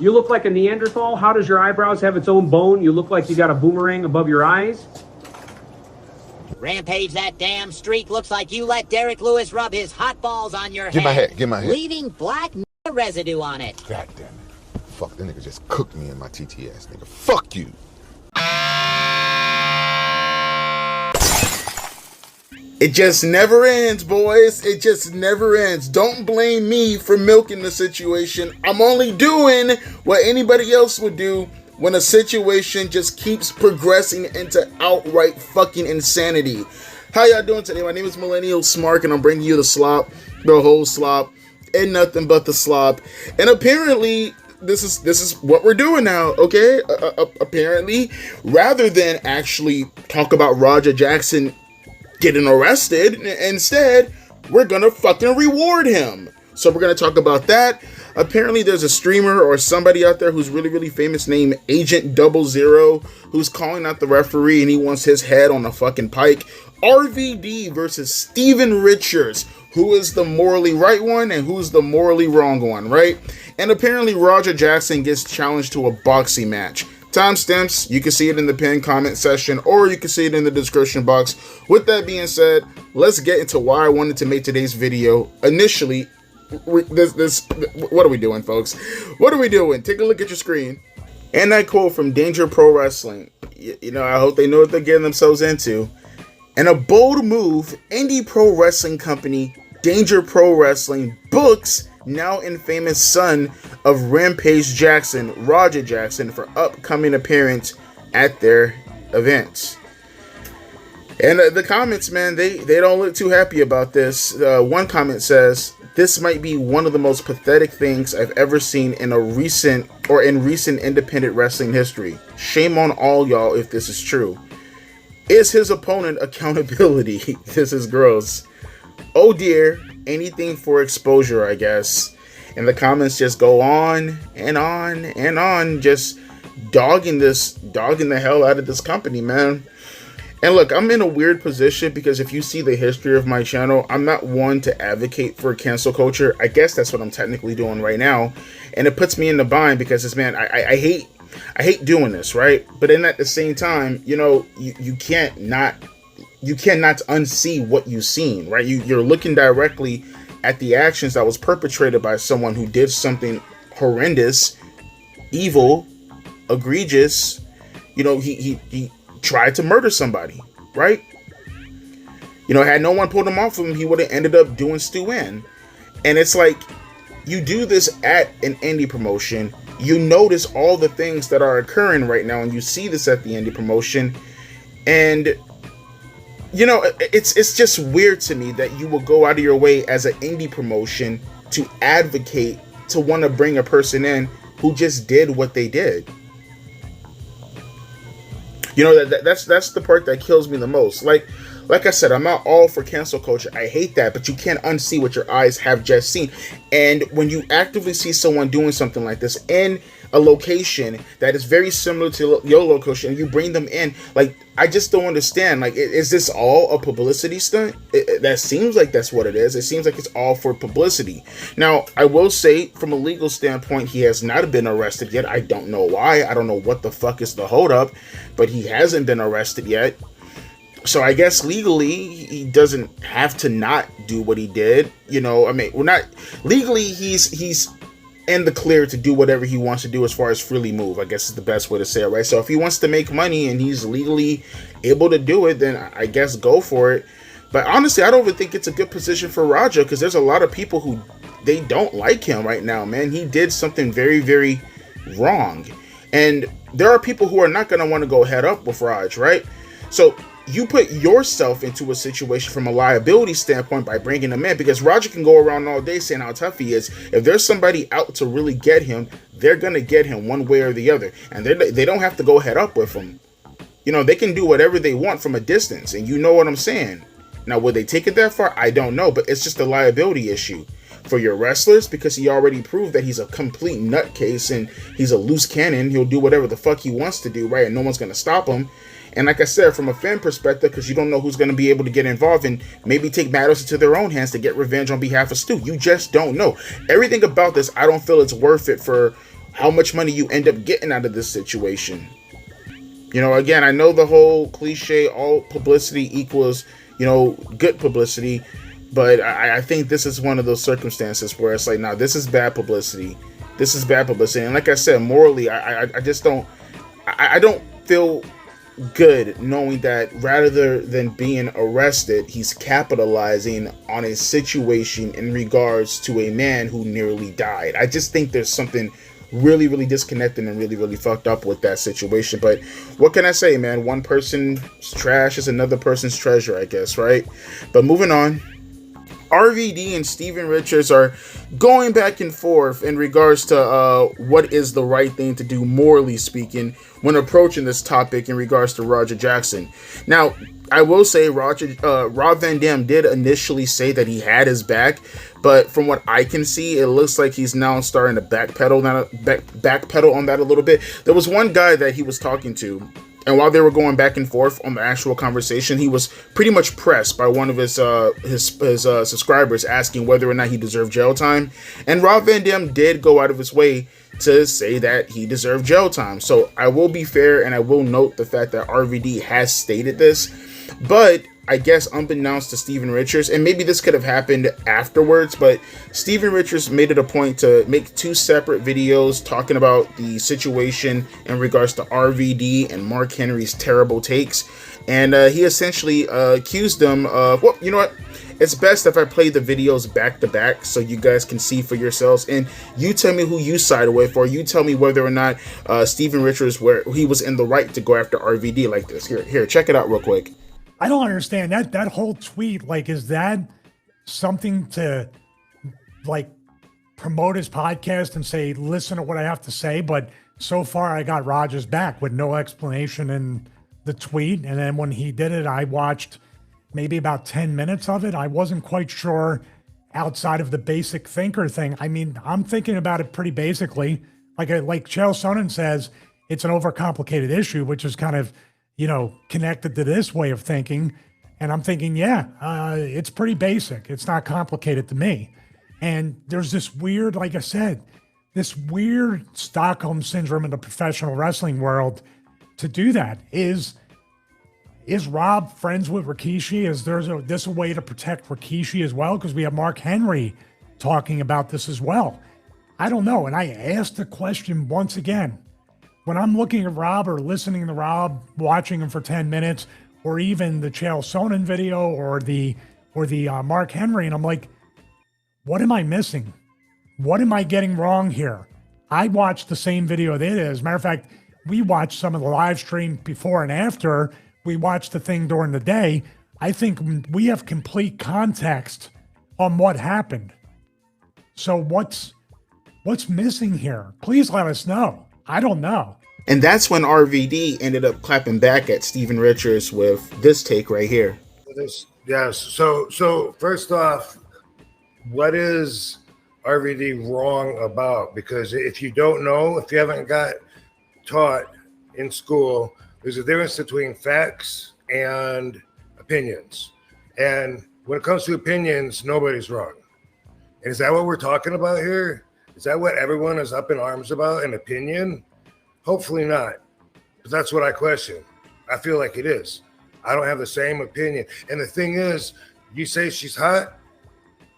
You look like a Neanderthal. How does your eyebrows have its own bone? You look like you got a boomerang above your eyes. Rampage, that damn streak looks like you let Derek Lewis rub his hot balls on your Get head. Get my head. Leaving black residue on it. God damn it. Fuck, that nigga just cooked me in my TTS, nigga. Fuck you. It just never ends, boys. It just never ends. Don't blame me for milking the situation. I'm only doing what anybody else would do when a situation just keeps progressing into outright fucking insanity. How y'all doing today? My name is Millennial Smark, and I'm bringing you the slop, the whole slop, and nothing but the slop. And apparently, this is what we're doing now, okay? Apparently, rather than actually talk about Roger Jackson getting arrested, instead, we're gonna fucking reward him. So we're gonna talk about that. Apparently there's a streamer or somebody out there who's really, really famous named Agent 00 who's calling out the referee and he wants his head on a fucking pike. RVD versus Stevie Richards. Who is the morally right one and who's the morally wrong one, right? And apparently Roger Jackson gets challenged to a boxing match. Timestamps, you can see it in the pinned comment section or you can see it in the description box. With that being said, let's get into why I wanted to make today's video. Initially, what are we doing, folks? What are we doing? Take a look at your screen. And that quote from Danger Pro Wrestling. You know, I hope they know what they're getting themselves into. In a bold move, Indy Pro Wrestling Company, Danger Pro Wrestling, books now infamous son of Rampage Jackson, Roger Jackson, for upcoming appearance at their events. And the comments, man, they don't look too happy about this. One comment says, "This might be one of the most pathetic things I've ever seen in recent independent wrestling history. Shame on all y'all if this is true. Is his opponent accountability? This is gross. Oh dear, anything for exposure, I guess." And the comments just go on and on and on, just dogging the hell out of this company, man. And look, I'm in a weird position because if you see the history of my channel, I'm not one to advocate for cancel culture. I guess that's what I'm technically doing right now. And it puts me in the bind because this, man, I hate doing this, right? But then at the same time, you know, you cannot unsee what you've seen, right? You're looking directly at the actions that was perpetrated by someone who did something horrendous, evil, egregious. You know, he tried to murder somebody, right? You know, had no one pulled him off of him, he would have ended up doing Stu in. And it's like, you do this at an indie promotion, you notice all the things that are occurring right now, and you see this at the indie promotion, and you know, it's just weird to me that you will go out of your way as an indie promotion to advocate, to want to bring a person in who just did what they did. You know, that's the part that kills me the most. Like I said, I'm not all for cancel culture. I hate that, but you can't unsee what your eyes have just seen. And when you actively see someone doing something like this in a location that is very similar to your location, and you bring them in, like, I just don't understand. Like, is this all a publicity stunt? That seems like that's what it is. It seems like it's all for publicity. Now, I will say, from a legal standpoint, he has not been arrested yet. I don't know why. I don't know what the fuck is the holdup, but he hasn't been arrested yet. So I guess legally he doesn't have to not do what he did. You know, I mean, we're not legally, he's in the clear to do whatever he wants to do as far as freely move, I guess is the best way to say it, right? So if he wants to make money and he's legally able to do it, then I guess go for it. But honestly, I don't even think it's a good position for Roger, because there's a lot of people who, they don't like him right now, man. He did something very, very wrong. And there are people who are not going to want to go head up with Raj, right? So you put yourself into a situation from a liability standpoint by bringing him in, because Roger can go around all day saying how tough he is. If there's somebody out to really get him, they're going to get him one way or the other. And they don't have to go head up with him. You know, they can do whatever they want from a distance. And you know what I'm saying. Now, will they take it that far? I don't know. But it's just a liability issue for your wrestlers, because he already proved that he's a complete nutcase and he's a loose cannon. He'll do whatever the fuck he wants to do, right? And no one's going to stop him. And like I said, from a fan perspective, because you don't know who's going to be able to get involved and maybe take matters into their own hands to get revenge on behalf of Stu. You just don't know. Everything about this, I don't feel it's worth it for how much money you end up getting out of this situation. You know, again, I know the whole cliche, all publicity equals, you know, good publicity, but I think this is one of those circumstances where it's like, nah, this is bad publicity. This is bad publicity. And like I said, morally, I just don't, I don't feel good knowing that rather than being arrested, he's capitalizing on a situation in regards to a man who nearly died. I just think there's something really disconnected and really fucked up with that situation. But what can I say, man? One person's trash is another person's treasure, I guess, right? But moving on, RVD and Stevie Richards are going back and forth in regards to what is the right thing to do, morally speaking, when approaching this topic in regards to Roger Jackson. Now, I will say Rob Van Dam did initially say that he had his back, but from what I can see, it looks like he's now starting to backpedal on that a little bit. There was one guy that he was talking to, and while they were going back and forth on the actual conversation, he was pretty much pressed by one of his subscribers asking whether or not he deserved jail time. And Rob Van Dam did go out of his way to say that he deserved jail time. So I will be fair and I will note the fact that RVD has stated this. But I guess unbeknownst to Stevie Richards, and maybe this could have happened afterwards, but Stevie Richards made it a point to make 2 separate videos talking about the situation in regards to RVD and Mark Henry's terrible takes. And he essentially accused them of, well, you know what? It's best if I play the videos back to back so you guys can see for yourselves. And you tell me who you side with, or you tell me whether or not Stevie Richards, where he was in the right to go after RVD like this. Here, check it out real quick. I don't understand that whole tweet. Like, is that something to like promote his podcast and say, listen to what I have to say? But so far I got Roger's back with no explanation in the tweet. And then when he did it, I watched maybe about 10 minutes of it. I wasn't quite sure outside of the basic thinker thing. I mean, I'm thinking about it pretty basically. Like Chael Sonnen says, it's an overcomplicated issue, which is kind of, you know, connected to this way of thinking. And I'm thinking, it's pretty basic. It's not complicated to me. And there's this weird, like I said, this weird Stockholm syndrome in the professional wrestling world to do that. Is Rob friends with Rikishi? Is this a way to protect Rikishi as well? Because we have Mark Henry talking about this as well. I don't know. And I asked the question once again. When I'm looking at Rob or listening to Rob, watching him for 10 minutes, or even the Chael Sonnen video or the Mark Henry, and I'm like, what am I missing? What am I getting wrong here? I watched the same video they did. As a matter of fact, we watched some of the live stream before and after. We watched the thing during the day. I think we have complete context on what happened. So what's missing here? Please let us know. I don't know. And that's when RVD ended up clapping back at Stevie Richards with this take right here. Yes. So first off, what is RVD wrong about? Because if you don't know, if you haven't got taught in school, there's a difference between facts and opinions. And when it comes to opinions, nobody's wrong. And is that what we're talking about here? Is that what everyone is up in arms about, an opinion? Hopefully not, but that's what I question. I feel like it is. I don't have the same opinion. And the thing is, you say she's hot,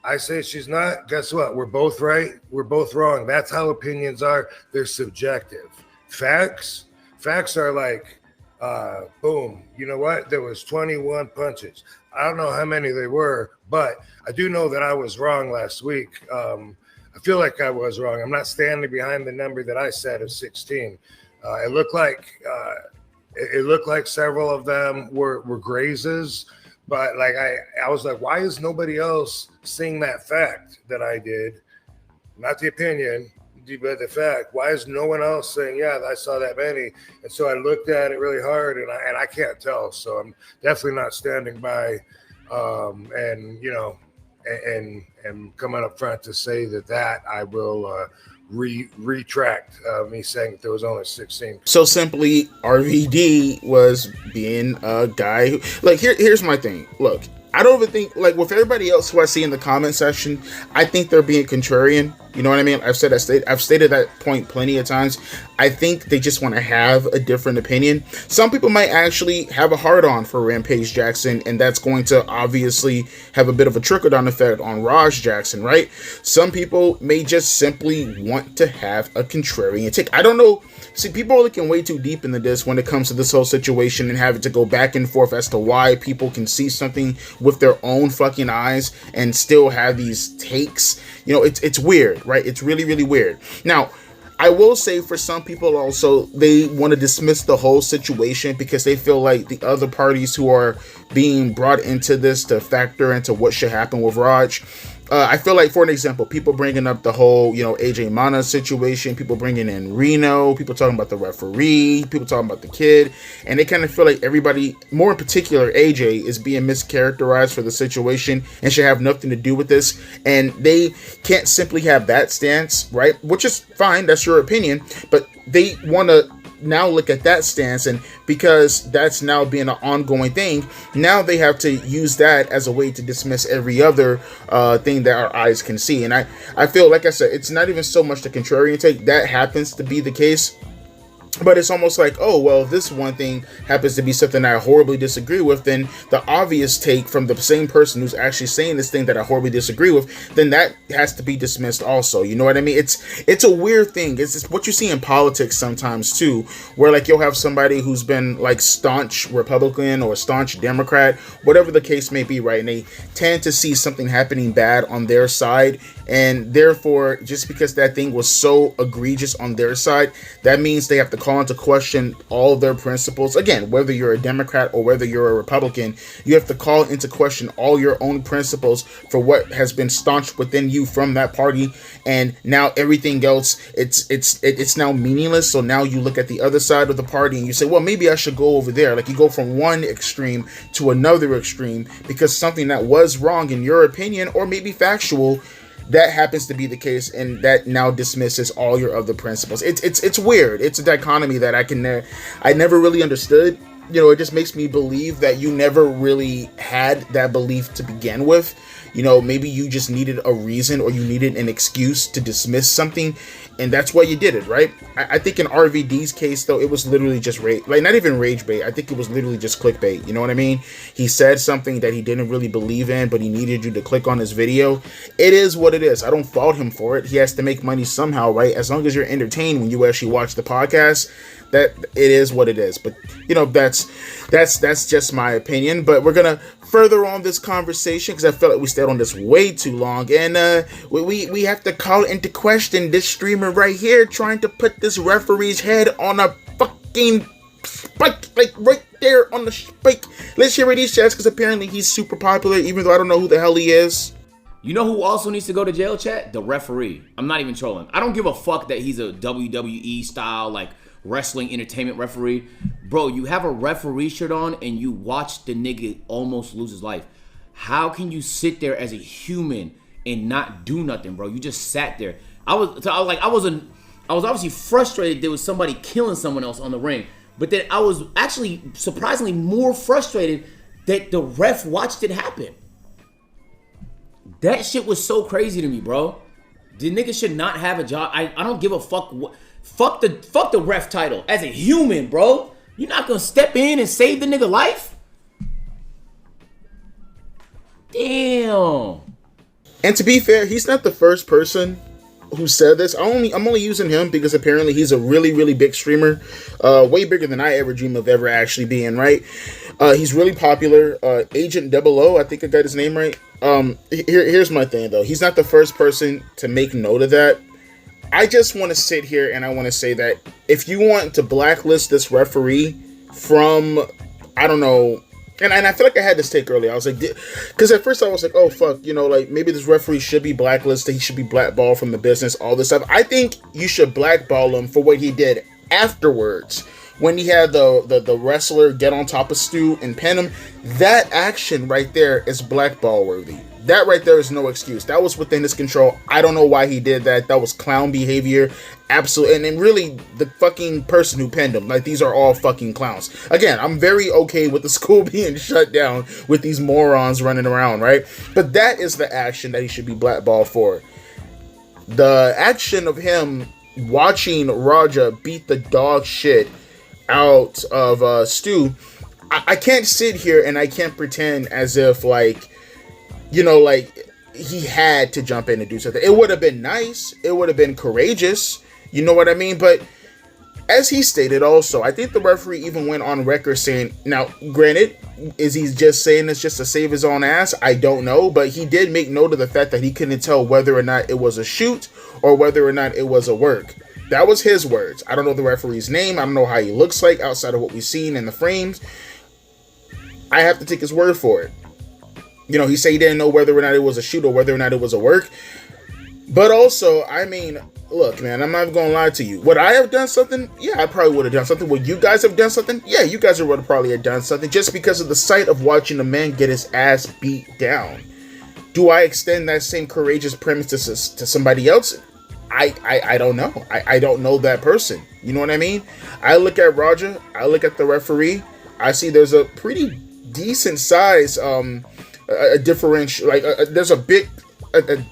I say she's not. Guess what? We're both right. We're both wrong. That's how opinions are. They're subjective. Facts are like, boom. You know what? There was 21 punches. I don't know how many they were, but I do know that I was wrong last week. I feel like I was wrong. I'm not standing behind the number that I said of 16. It looked like several of them were grazes, but like I was like, why is nobody else seeing that fact that I did? Not the opinion, but the fact. Why is no one else saying, yeah, I saw that many? And so I looked at it really hard, and I can't tell. So I'm definitely not standing by, and coming up front to say that I will retract me saying that there was only 16. So simply, RVD was being a guy who, like, here's my thing. Look, I don't even think, like, with everybody else who I see in the comment section, I think they're being contrarian. You know what I mean? I've stated that point plenty of times. I think they just want to have a different opinion. Some people might actually have a hard-on for Rampage Jackson, and that's going to obviously have a bit of a trickle-down effect on Raj Jackson, right? Some people may just simply want to have a contrarian take. I don't know. See, people are looking way too deep into this when it comes to this whole situation and having to go back and forth as to why people can see something with their own fucking eyes and still have these takes. You know, it's weird, right? It's really, really weird. Now, I will say for some people also, they want to dismiss the whole situation because they feel like the other parties who are being brought into this to factor into what should happen with Raj. I feel like, for an example, people bringing up the whole, AJ Mana situation, people bringing in Reno, people talking about the referee, people talking about the kid, and they kind of feel like everybody, more in particular AJ, is being mischaracterized for the situation and should have nothing to do with this, and they can't simply have that stance, right? Which is fine, that's your opinion, but they want to now look at that stance, and because that's now being an ongoing thing, now they have to use that as a way to dismiss every other thing that our eyes can see. And I feel, like I said, it's not even so much the contrarian take. That happens to be the case, but it's almost like, oh, well, if this one thing happens to be something I horribly disagree with, then the obvious take from the same person who's actually saying this thing that I horribly disagree with, then that has to be dismissed also. You know what I mean? It's a weird thing. It's what you see in politics sometimes too, where like you'll have somebody who's been like staunch Republican or staunch Democrat, whatever the case may be, right? And they tend to see something happening bad on their side, and therefore, just because that thing was so egregious on their side, that means they have to call into question all of their principles. Again, whether you're a Democrat or whether you're a Republican, you have to call into question all your own principles for what has been staunched within you from that party, and now everything else, it's now meaningless. So now you look at the other side of the party and you say, well, maybe I should go over there. Like you go from one extreme to another extreme because something that was wrong in your opinion, or maybe factual, that happens to be the case, and that now dismisses all your other principles. It's weird. It's a dichotomy that I never really understood. It just makes me believe that you never really had that belief to begin with. Maybe you just needed a reason, or you needed an excuse to dismiss something, and that's why you did it, right? I think in RVD's case, though, it was literally just not even rage bait. I think it was literally just clickbait. You know what I mean? He said something that he didn't really believe in, but he needed you to click on his video. It is what it is. I don't fault him for it. He has to make money somehow, right? As long as you're entertained when you actually watch the podcast, that it is what it is. But that's just my opinion. But we're gonna further on this conversation because I felt like we stayed on this way too long, and we have to call into question this streamer right here trying to put this referee's head on a fucking spike, like right there on the spike. Let's hear what he says, because apparently he's super popular, even though I don't know who the hell he is. You know who also needs to go to jail, chat? The referee. I'm not even trolling. I don't give a fuck that he's a WWE style, like, wrestling entertainment referee. Bro, you have a referee shirt on and you watch the nigga almost lose his life. How can you sit there as a human and not do nothing, bro? You just sat there. I was obviously frustrated there was somebody killing someone else on the ring, but then I was actually surprisingly more frustrated that the ref watched it happen. That shit was so crazy to me, bro. The nigga should not have a job. I don't give a fuck. Fuck the ref title. As a human, bro, you're not gonna step in and save the nigga life? Damn. And to be fair, he's not the first person who said this. I'm only using him because apparently he's a really, really big streamer, way bigger than I ever dream of ever actually being, right? He's really popular. Agent 00, I think I got his name right. Here's my thing though. He's not the first person to make note of that. I just want to sit here and I want to say that if you want to blacklist this referee from, I don't know, and I feel like I had this take earlier. I was like, because at first I was like, oh fuck, like maybe this referee should be blacklisted. He should be blackballed from the business, all this stuff. I think you should blackball him for what he did afterwards. When he had the wrestler get on top of Stu and pin him, that action right there is blackball worthy. That right there is no excuse. That was within his control. I don't know why he did that. That was clown behavior. Absolutely. And then really the fucking person who pinned him. Like, these are all fucking clowns. Again, I'm very okay with the school being shut down with these morons running around, right? But that is the action that he should be blackballed for. the action of him watching Raja beat the dog shit out of Stu, I can't sit here and I can't pretend as if like, you know, like he had to jump in and do something. It would have been nice. It would have been courageous. You know what I mean? But as he stated also, I think the referee even went on record saying, now, granted, is he just saying this just to save his own ass? I don't know. But he did make note of the fact that he couldn't tell whether or not it was a shoot or whether or not it was a work. That was his words. I don't know the referee's name. I don't know how he looks like outside of what we've seen in the frames. I have to take his word for it. You know, he said he didn't know whether or not it was a shoot or whether or not it was a work. But also, I mean, look, man, I'm not going to lie to you. Would I have done something? Yeah, I probably would have done something. Would you guys have done something? Yeah, you guys would have probably have done something just because of the sight of watching a man get his ass beat down. Do I extend that same courageous premise to somebody else? I don't know. I don't know that person. You know what I mean? I look at Raja. I look at the referee. I see there's a pretty decent size, a differential, like there's a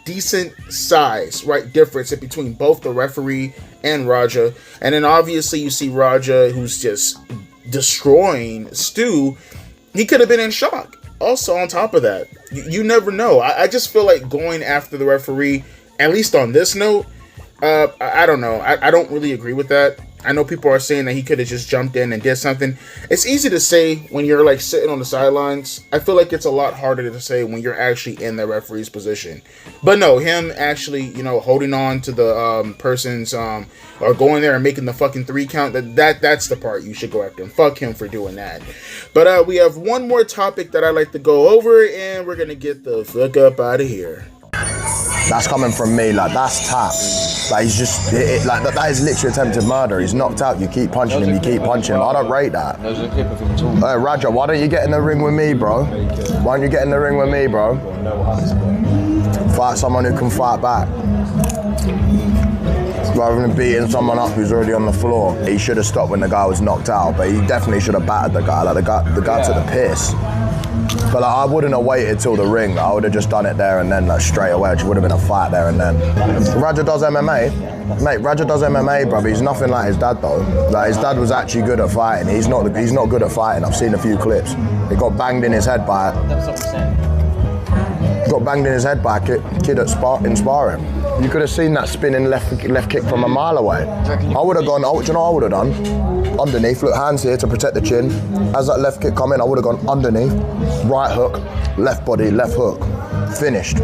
decent size, right, difference in between both the referee and Raja. And then obviously you see Raja, who's just destroying Stu. He could have been in shock. Also, on top of that, you never know. I just feel like going after the referee, at least on this note, I don't know. I don't really agree with that. I know people are saying that he could have just jumped in and did something. It's easy to say when you're like sitting on the sidelines. I feel like it's a lot harder to say when you're actually in the referee's position. But no, him actually, you know, holding on to the person's or going there and making the fucking 3 count, that's the part you should go after him. Fuck him for doing that. But we have one more topic that I'd like to go over, and we're gonna get the fuck up out of here. That's coming from me, like, that's tap. Like, he's just, like, that is literally attempted murder. He's knocked out, you keep punching him, you keep punching him. I don't rate that. There's a clip of him talking. Raja, why don't you get in the ring with me, bro? Why don't you get in the ring with me, bro? Fight someone who can fight back. Rather than beating someone up who's already on the floor. He should have stopped when the guy was knocked out, but he definitely should have battered the guy. Like, the guy took the piss. But like, I wouldn't have waited till the ring. I would have just done it there and then, like, straight away. It would have been a fight there and then. Raja does MMA. Mate, Raja does MMA, bro. He's nothing like his dad, though. Like, his dad was actually good at fighting. He's not good at fighting. I've seen a few clips. He got banged in his head by a kid in sparring. You could have seen that spinning left kick from a mile away. I would have gone, oh, do you know what I would have done? Underneath, look, hands here to protect the chin. As that left kick come in, I would have gone underneath, right hook, left body, left hook. Finished.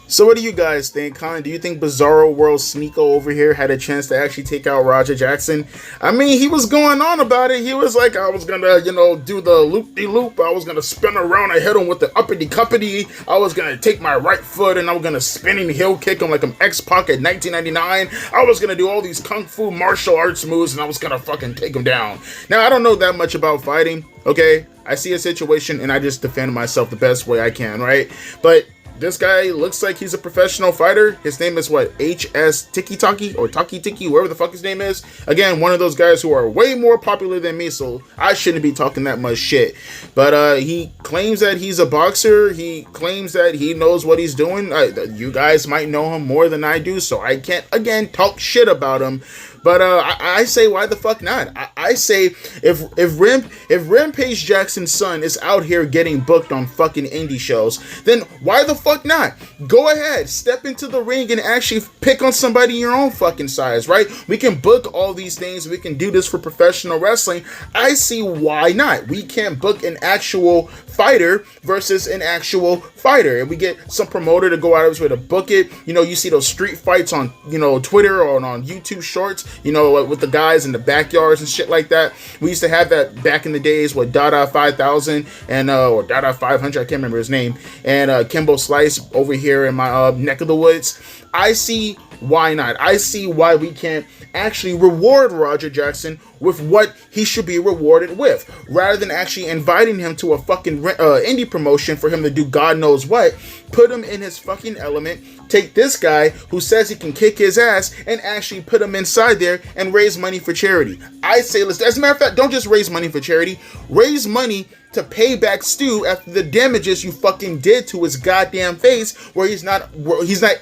So what do you guys think? Colin, do you think Bizarro World Sneeko over here had a chance to actually take out Raja Jackson? I mean, he was going on about it. He was like, I was gonna, you know, do the loop-de-loop. I was gonna spin around and hit him with the uppity-cuppity. I was gonna take my right foot and I was gonna spinning heel kick him like I'm X-Pac at 1999. I was gonna do all these kung fu martial arts moves and I was gonna fucking take him down. Now, I don't know that much about fighting, okay? I see a situation and I just defend myself the best way I can, right? But this guy looks like he's a professional fighter. His name is what? HS Tiki Taki or Taki Tiki, whoever the fuck his name is. Again, one of those guys who are way more popular than me, so I shouldn't be talking that much shit. But he claims that he's a boxer. He claims that he knows what he's doing. You guys might know him more than I do, so I can't, again, talk shit about him. But I say, why the fuck not? I say, if Rampage Jackson's son is out here getting booked on fucking indie shows, then why the fuck not? Go ahead, step into the ring and actually pick on somebody your own fucking size, right? We can book all these things. We can do this for professional wrestling. I see why not. We can't book an actual fighter versus an actual fighter, and we get some promoter to go out of his way to book it. You know, you see those street fights on, you know, Twitter or on YouTube Shorts, you know, with the guys in the backyards and shit like that. We used to have that back in the days with Dada 5000 and or Dada 500, I can't remember his name, and Kimbo Slice over here in my neck of the woods. I see why not. I see why we can't actually reward Raja Jackson with what he should be rewarded with, rather than actually inviting him to a fucking indie promotion for him to do God knows what. Put him in his fucking element. Take this guy who says he can kick his ass and actually put him inside there and raise money for charity. I say, listen, as a matter of fact, don't just raise money for charity. Raise money to pay back Stu after the damages you fucking did to his goddamn face where he's not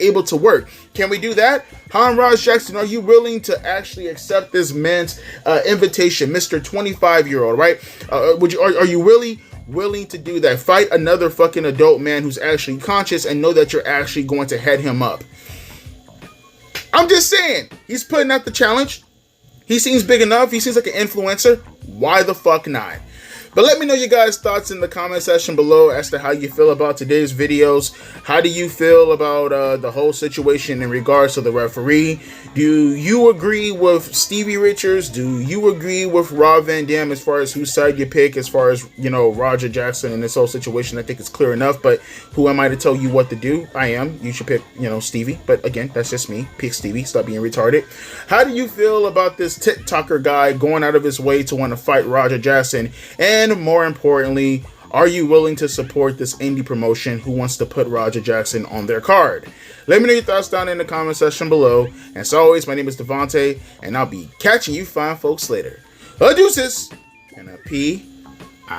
able to work. Can we do that? Raj Jackson, are you willing to actually accept this man's invitation, Mr. 25-year-old, right? Are you really willing to do that? Fight another fucking adult man who's actually conscious and know that you're actually going to head him up. I'm just saying, he's putting out the challenge. He seems big enough. He seems like an influencer. Why the fuck not? But let me know your guys' thoughts in the comment section below as to how you feel about today's videos. How do you feel about the whole situation in regards to the referee? Do you agree with Stevie Richards? Do you agree with Rob Van Dam as far as whose side you pick, as far as, you know, Roger Jackson and this whole situation? I think it's clear enough, but who am I to tell you what to do? I am. You should pick, you know, Stevie. But again, that's just me. Pick Stevie. Stop being retarded. How do you feel about this TikToker guy going out of his way to want to fight Roger Jackson? And more importantly, are you willing to support this indie promotion who wants to put Roger Jackson on their card? Let me know your thoughts down in the comment section below. As always, my name is Devontae, and I'll be catching you fine folks later. Deuces and a P-Eyes.